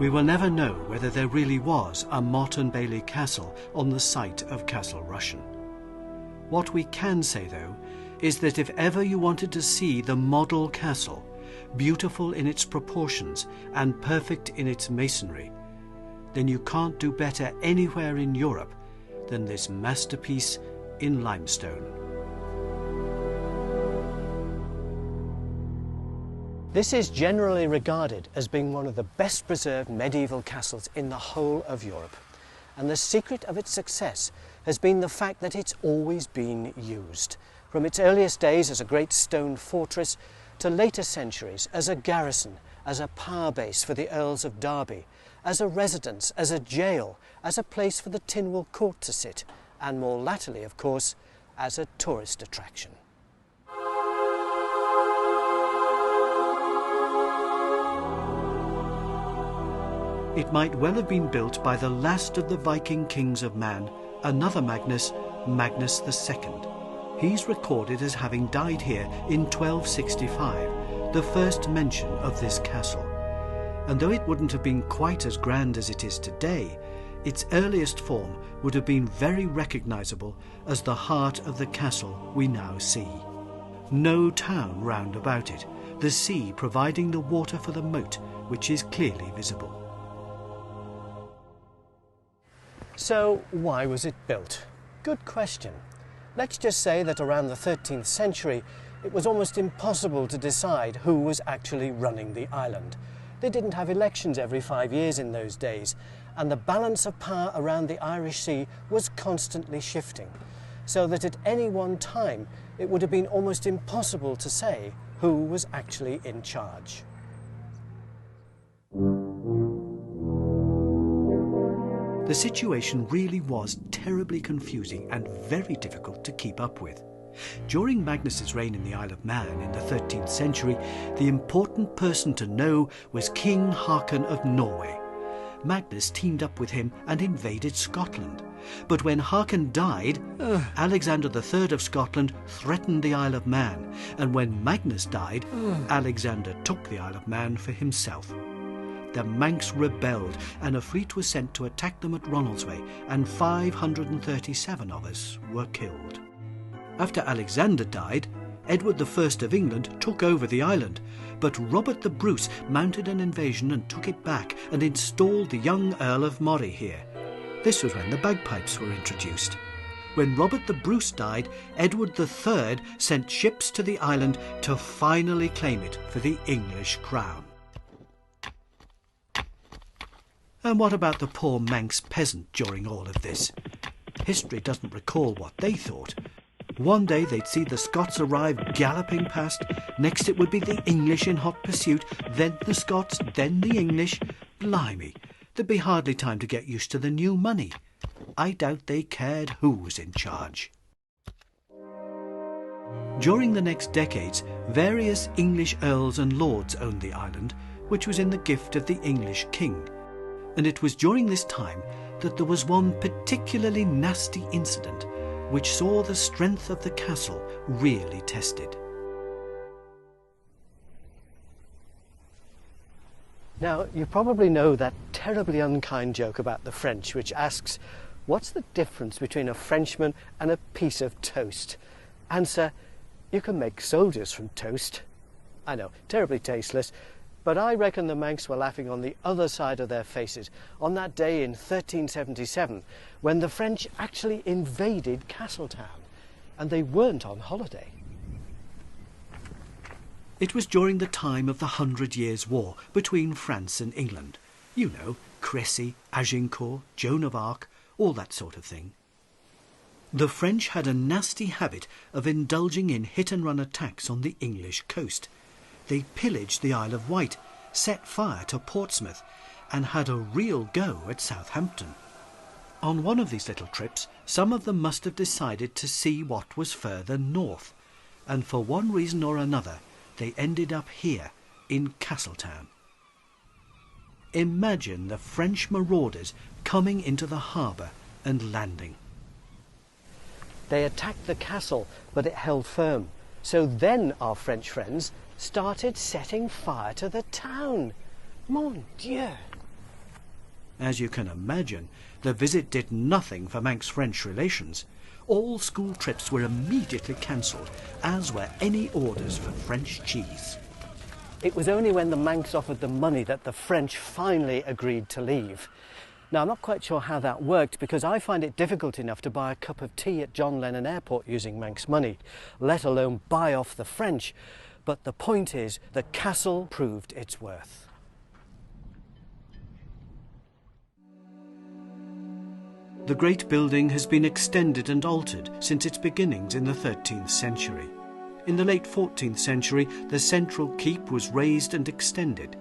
We will never know whether there really was a Motte and Bailey castle on the site of Castle Rushen. What we can say, though, is that if ever you wanted to see the model castle, beautiful in its proportions and perfect in its masonry, then you can't do better anywhere in Europe than this masterpiece in limestone. This is generally regarded as being one of the best preserved medieval castles in the whole of Europe. And the secret of its success has been the fact that it's always been used. From its earliest days as a great stone fortress to later centuries as a garrison, as a power base for the Earls of Derby, as a residence, as a jail, as a place for the Tynwald court to sit, and more latterly, of course, as a tourist attraction. It might well have been built by the last of the Viking kings of Man, another Magnus, Magnus II. He's recorded as having died here in 1265, the first mention of this castle. And though it wouldn't have been quite as grand as it is today, its earliest form would have been very recognisable as the heart of the castle we now see. No town round about it, the sea providing the water for the moat, which is clearly visible. So why was it built? Good question. Let's just say that around the 13th century it was almost impossible to decide who was actually running the island. They didn't have elections every 5 years in those days, and the balance of power around the Irish Sea was constantly shifting, so that at any one time it would have been almost impossible to say who was actually in charge. The situation really was terribly confusing and very difficult to keep up with. During Magnus's reign in the Isle of Man in the 13th century, the important person to know was King Haakon of Norway. Magnus teamed up with him and invaded Scotland. But when Haakon died, Alexander III of Scotland threatened the Isle of Man, and when Magnus died, Alexander took the Isle of Man for himself. The Manx rebelled, and a fleet was sent to attack them at Ronaldsway, and 537 of us were killed. After Alexander died, Edward I of England took over the island, but Robert the Bruce mounted an invasion and took it back and installed the young Earl of Moray here. This was when the bagpipes were introduced. When Robert the Bruce died, Edward III sent ships to the island to finally claim it for the English crown. And what about the poor Manx peasant during all of this? History doesn't recall what they thought. One day they'd see the Scots arrive galloping past, next it would be the English in hot pursuit, then the Scots, then the English. Blimey, there'd be hardly time to get used to the new money. I doubt they cared who was in charge. During the next decades, various English earls and lords owned the island, which was in the gift of the English king. And it was during this time that there was one particularly nasty incident which saw the strength of the castle really tested. Now, you probably know that terribly unkind joke about the French, which asks, what's the difference between a Frenchman and a piece of toast? Answer, you can make soldiers from toast. I know, terribly tasteless, but I reckon the Manx were laughing on the other side of their faces on that day in 1377 when the French actually invaded Castletown, and they weren't on holiday. It was during the time of the 100 Years' War between France and England. You know, Crécy, Agincourt, Joan of Arc, all that sort of thing. The French had a nasty habit of indulging in hit-and-run attacks on the English coast. They pillaged the Isle of Wight, set fire to Portsmouth, and had a real go at Southampton. On one of these little trips, some of them must have decided to see what was further north, and for one reason or another, they ended up here, in Castletown. Imagine the French marauders coming into the harbour and landing. They attacked the castle, but it held firm. So then our French friends started setting fire to the town. Mon Dieu! As you can imagine, the visit did nothing for Manx-French relations. All school trips were immediately cancelled, as were any orders for French cheese. It was only when the Manx offered them money that the French finally agreed to leave. Now, I'm not quite sure how that worked, because I find it difficult enough to buy a cup of tea at John Lennon Airport using Manx money, let alone buy off the French. But the point is, the castle proved its worth. The great building has been extended and altered since its beginnings in the 13th century. In the late 14th century, the central keep was raised and extended.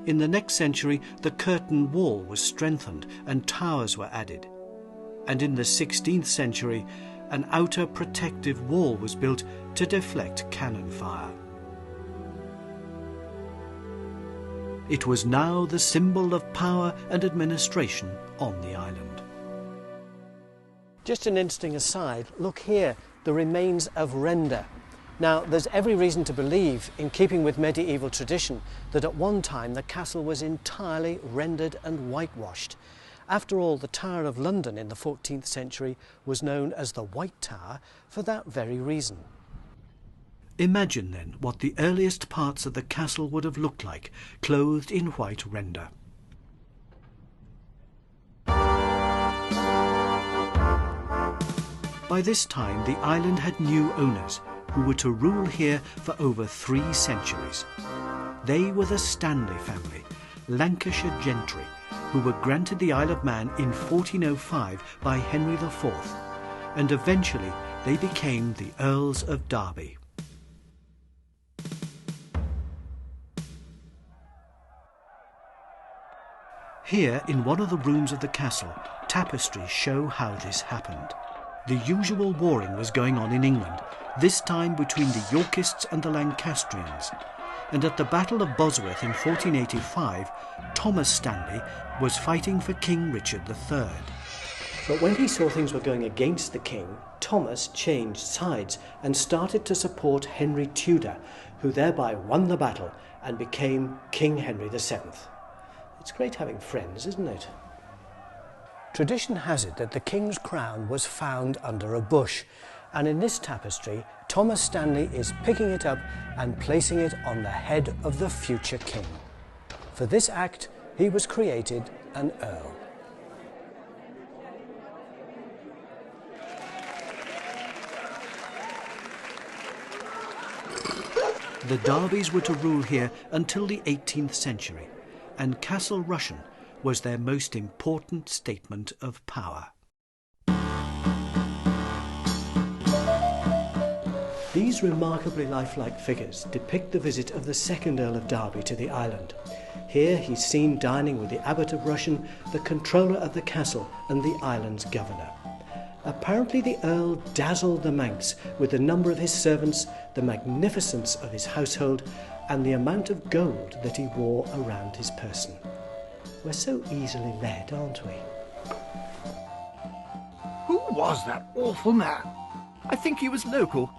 In the next century, the curtain wall was strengthened and towers were added. And in the 16th century, an outer protective wall was built to deflect cannon fire. It was now the symbol of power and administration on the island. Just an interesting aside, look here, the remains of render. Now, there's every reason to believe, in keeping with medieval tradition, that at one time the castle was entirely rendered and whitewashed. After all, the Tower of London in the 14th century was known as the White Tower for that very reason. Imagine then what the earliest parts of the castle would have looked like, clothed in white render. By this time, the island had new owners, who were to rule here for over 3 centuries. They were the Stanley family, Lancashire gentry, who were granted the Isle of Man in 1405 by Henry IV, and eventually they became the Earls of Derby. Here, in one of the rooms of the castle, tapestries show how this happened. The usual warring was going on in England, this time between the Yorkists and the Lancastrians. And at the Battle of Bosworth in 1485, Thomas Stanley was fighting for King Richard III. But when he saw things were going against the king, Thomas changed sides and started to support Henry Tudor, who thereby won the battle and became King Henry VII. It's great having friends, isn't it? Tradition has it that the king's crown was found under a bush, and in this tapestry, Thomas Stanley is picking it up and placing it on the head of the future king. For this act, he was created an earl. The Derbys were to rule here until the 18th century, and Castle Rushen was their most important statement of power. These remarkably lifelike figures depict the visit of the second Earl of Derby to the island. Here he's seen dining with the Abbot of Rushen, the controller of the castle and the island's governor. Apparently the Earl dazzled the Manx with the number of his servants, the magnificence of his household, and the amount of gold that he wore around his person. We're so easily led, aren't we? Who was that awful man? I think he was local.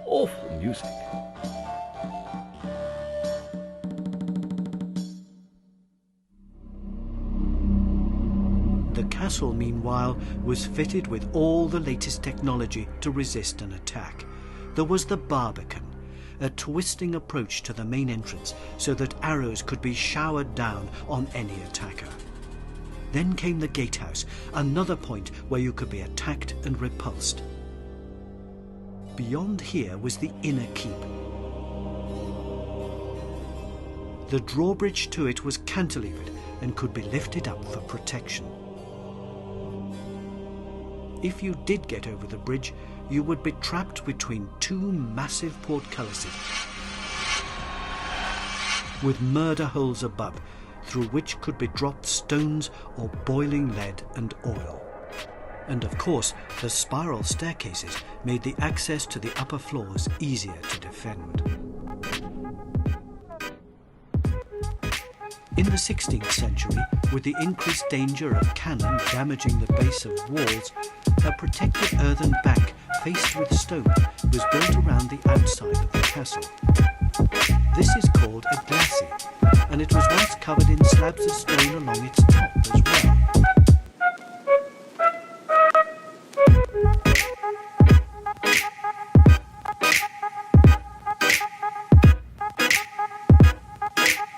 Awful music. The castle, meanwhile, was fitted with all the latest technology to resist an attack. There was the barbican, a twisting approach to the main entrance so that arrows could be showered down on any attacker. Then came the gatehouse, another point where you could be attacked and repulsed. Beyond here was the inner keep. The drawbridge to it was cantilevered and could be lifted up for protection. If you did get over the bridge, you would be trapped between 2 massive portcullises with murder holes above, through which could be dropped stones or boiling lead and oil. And of course, the spiral staircases made the access to the upper floors easier to defend. In the 16th century, with the increased danger of cannon damaging the base of walls, a protected earthen bank faced with stone was built around the outside of the castle. This is called a glacis, and it was once covered in slabs of stone along its top as well.